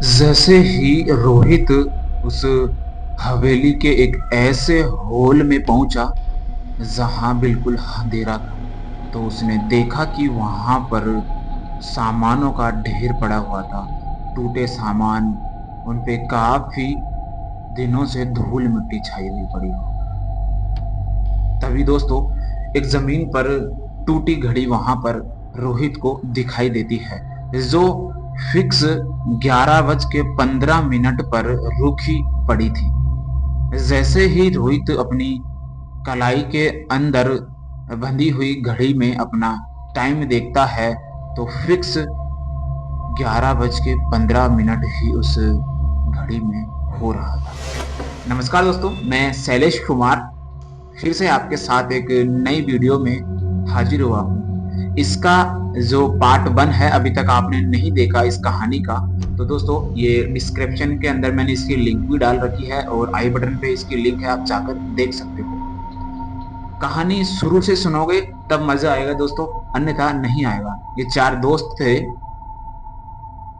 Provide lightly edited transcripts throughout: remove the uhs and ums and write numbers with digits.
जैसे ही रोहित उस हवेली के एक ऐसे हॉल में पहुंचा जहां बिल्कुल अंधेरा था, तो उसने देखा कि वहां पर सामानों का ढेर पड़ा हुआ था। टूटे सामान, उन पे काफी दिनों से धूल मिट्टी छाई हुई पड़ी हो। तभी दोस्तों, एक जमीन पर टूटी घड़ी वहां पर रोहित को दिखाई देती है, जो फिक्स 11:15 पर रुकी पड़ी थी। जैसे ही रोहित अपनी कलाई के अंदर बंधी हुई घड़ी में अपना टाइम देखता है, तो फिक्स 11:15 ही उस घड़ी में हो रहा था। नमस्कार दोस्तों, मैं शैलेश कुमार फिर से आपके साथ एक नई वीडियो में हाजिर हुआ हूँ। इसका जो पार्ट 1 है, अभी तक आपने नहीं देखा इस कहानी का, तो दोस्तों ये डिस्क्रिप्शन के अंदर मैंने इसकी लिंक भी डाल रखी है और आई बटन पे इसकी लिंक है, आप जाकर देख सकते हो। कहानी शुरू से सुनोगे तब मजा आएगा दोस्तों, अन्यथा नहीं आएगा। ये 4 दोस्त थे,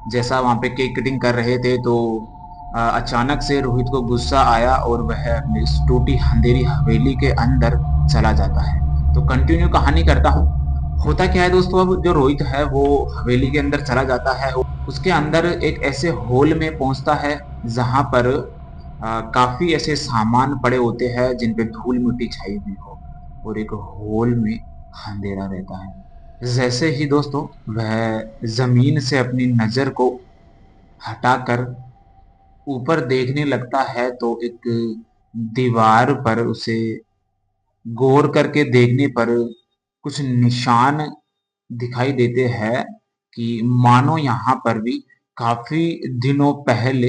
जैसा वहां पे केक कटिंग कर रहे थे, तो अचानक से रोहित को गुस्सा आया और वह अपनी इस टूटी अंधेरी हवेली के अंदर चला जाता है। तो कंटिन्यू कहानी करता हूँ। होता क्या है दोस्तों, अब जो रोहित है वो हवेली के अंदर चला जाता है और उसके अंदर एक ऐसे हॉल में पहुंचता है जहां पर काफी ऐसे सामान पड़े होते हैं जिन पे धूल मिट्टी छाई हुई हो, और एक हॉल में अंधेरा रहता है। जैसे ही दोस्तों वह जमीन से अपनी नजर को हटाकर ऊपर देखने लगता है, तो एक दीवार पर उसे गौर करके देखने पर कुछ निशान दिखाई देते हैं कि मानो यहाँ पर भी काफी दिनों पहले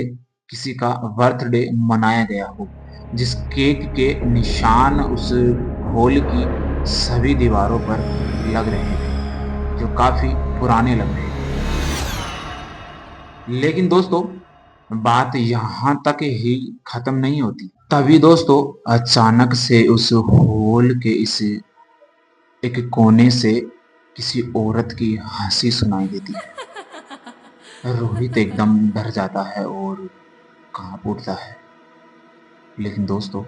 किसी का बर्थडे मनाया गया हो। जिस केक के निशान उस हॉल की सभी दीवारों पर लग रहे थे, जो काफी पुराने लग रहे थे। लेकिन दोस्तों, बात यहाँ तक ही खत्म नहीं होती। तभी दोस्तों, अचानक से उस हॉल के इस एक कोने से किसी औरत की हंसी सुनाई देती है। रोहित एकदम डर जाता है और कांप उठता है। लेकिन दोस्तों,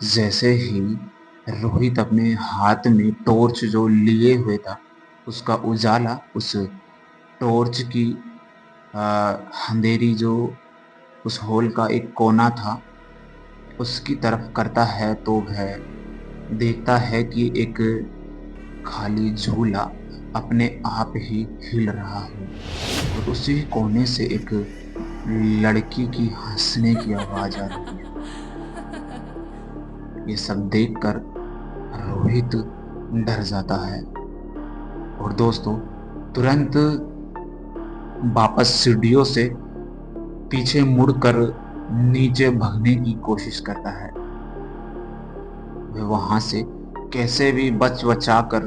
जैसे ही रोहित अपने हाथ में टॉर्च जो लिए हुए था, उसका उजाला उस टॉर्च की अंधेरी जो उस हॉल का एक कोना था उसकी तरफ करता है, तो वह देखता है कि एक खाली झूला अपने आप ही हिल रहा है और उसी कोने से एक लड़की की हंसने की आवाज आ रही है। ये सब देखकर रोहित डर जाता है और दोस्तों तुरंत वापस सीढ़ियों से पीछे मुड़कर नीचे भागने की कोशिश करता है। वह वहां से कैसे भी बच बचा कर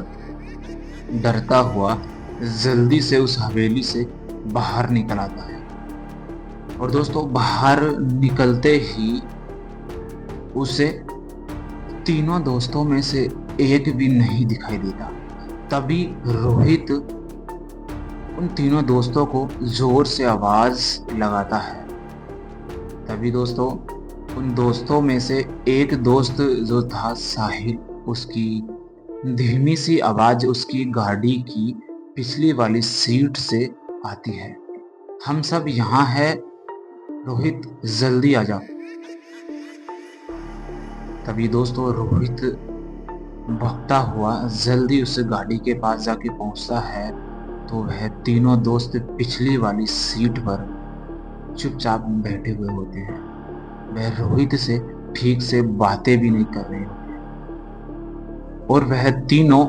डरता हुआ जल्दी से उस हवेली से बाहर निकल आता है। और दोस्तों, बाहर निकलते ही उसे तीनों दोस्तों में से एक भी नहीं दिखाई देता। तभी रोहित उन तीनों दोस्तों को जोर से आवाज लगाता है। तभी दोस्तों, उन दोस्तों में से एक दोस्त जो था साहिल, उसकी धीमी सी आवाज उसकी गाड़ी की पिछली वाली सीट से आती है। हम सब यहाँ है रोहित, जल्दी आ जाओ। तभी दोस्तों रोहित भगता हुआ जल्दी उस गाड़ी के पास जाके पहुंचता है, तो वह तीनों दोस्त पिछली वाली सीट पर चुपचाप बैठे हुए होते हैं। वह रोहित से ठीक से बातें भी नहीं कर रहे होते और वह तीनों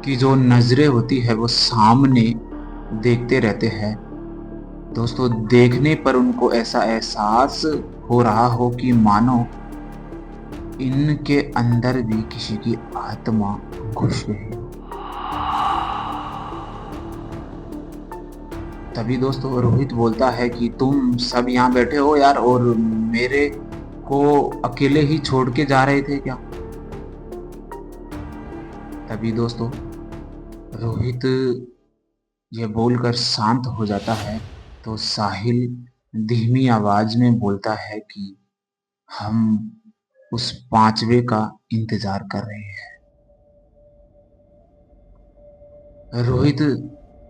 की जो नजरें होती है वो सामने देखते रहते हैं। दोस्तों, देखने पर उनको ऐसा एहसास हो रहा हो कि मानो इनके अंदर भी किसी की आत्मा घुस गई। तभी दोस्तों रोहित बोलता है कि तुम सब यहाँ बैठे हो यार, और मेरे को अकेले ही छोड़ के जा रहे थे क्या? तभी दोस्तों रोहित ये बोलकर शांत हो जाता है, तो साहिल धीमी आवाज में बोलता है कि हम उस पांचवे का इंतजार कर रहे हैं। रोहित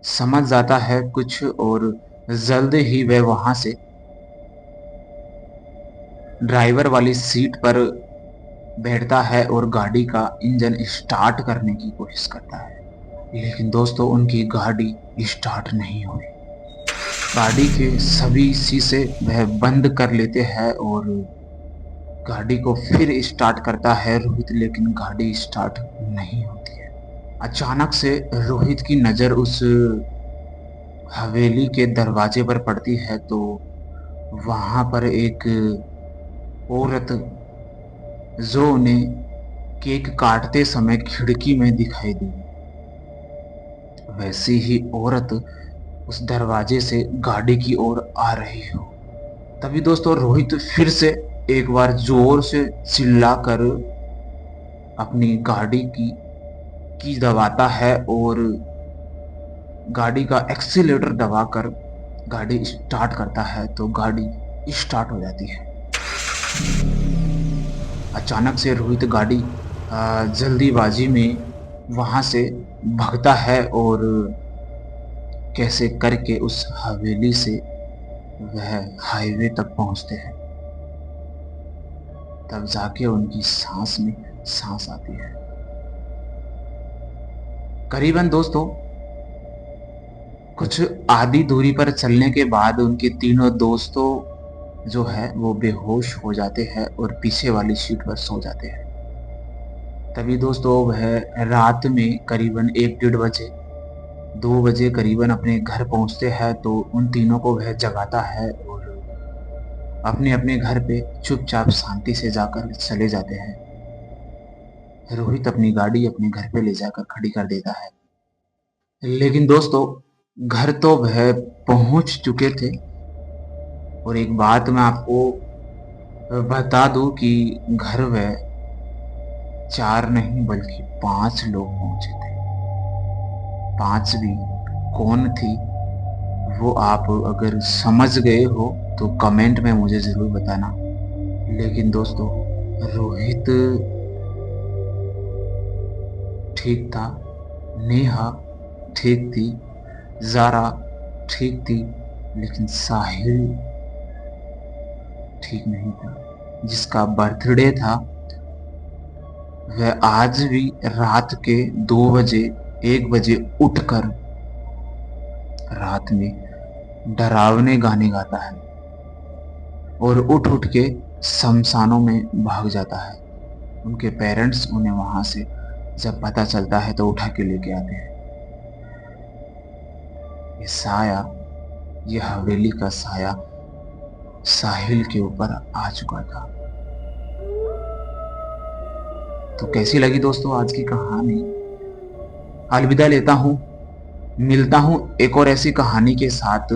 समझ जाता है कुछ और जल्द ही वह वहां से ड्राइवर वाली सीट पर बैठता है और गाड़ी का इंजन स्टार्ट करने की कोशिश करता है। लेकिन दोस्तों, उनकी गाड़ी स्टार्ट नहीं हुई। गाड़ी के सभी शीशे वह बंद कर लेते हैं और गाड़ी को फिर स्टार्ट करता है रोहित, लेकिन गाड़ी स्टार्ट नहीं होती है। अचानक से रोहित की नजर उस हवेली के दरवाजे पर पड़ती है तो वहां पर एक औरत जो उन्हें केक काटते समय खिड़की में दिखाई दी, वैसी ही औरत उस दरवाजे से गाड़ी की ओर आ रही हो। तभी दोस्तों रोहित फिर से एक बार जोर से चिल्लाकर अपनी गाड़ी की दबाता है और गाड़ी का एक्सीलेटर दबाकर गाड़ी स्टार्ट करता है तो गाड़ी स्टार्ट हो जाती है। अचानक से रोहित गाड़ी जल्दीबाजी में वहां से भागता है और कैसे करके उस हवेली से वह हाईवे तक पहुंचते हैं। तब जाके उनकी सांस में सांस आती है। करीबन दोस्तों कुछ आधी दूरी पर चलने के बाद उनके तीनों दोस्तों जो है वो बेहोश हो जाते हैं और पीछे वाली सीट पर सो जाते हैं। तभी दोस्तों वह रात में करीबन 1-1:30 बजे 2 बजे करीबन अपने घर पहुंचते हैं तो उन तीनों को वह जगाता है और अपने अपने घर पे चुपचाप शांति से जाकर चले जाते हैं। रोहित अपनी गाड़ी अपने घर पे ले जाकर खड़ी कर देता है। लेकिन दोस्तों घर तो वह पहुंच चुके थे और एक बात मैं आपको बता दूं कि घर वह 4 नहीं बल्कि 5 लोग पहुंचे थे। 5 भी कौन थी वो आप अगर समझ गए हो तो कमेंट में मुझे जरूर बताना। लेकिन दोस्तों रोहित ठीक था, नेहा ठीक थी, जारा ठीक थी, लेकिन साहिल ठीक नहीं था। जिसका बर्थडे था वह आज भी रात के 2 बजे 1 बजे उठकर रात में डरावने गाने गाता है और उठ उठ के शमशानों में भाग जाता है। उनके पेरेंट्स उन्हें वहां से जब पता चलता है तो उठा के लेके आते हैं। ये साया, ये हवेली का साया साहिल के ऊपर आ चुका था। तो कैसी लगी दोस्तों आज की कहानी? अलविदा लेता हूं, मिलता हूं एक और ऐसी कहानी के साथ।